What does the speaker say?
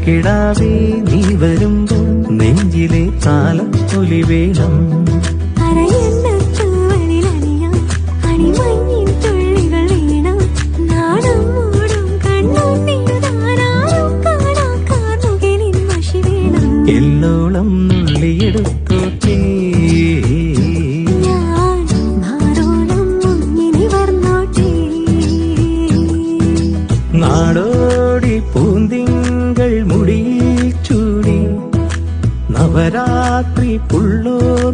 കിടാവേ നീ വരുമ്പോൾ നെഞ്ചിലെ താലപ്പൊലി വേണം. എല്ലോളം നുള്ളിയെടുത്തോട്ടേ നാടോടി പൂന്തിങ്കൾ മുടിയിൽ ചൂടി നവരാത്രി പുള്ളോർ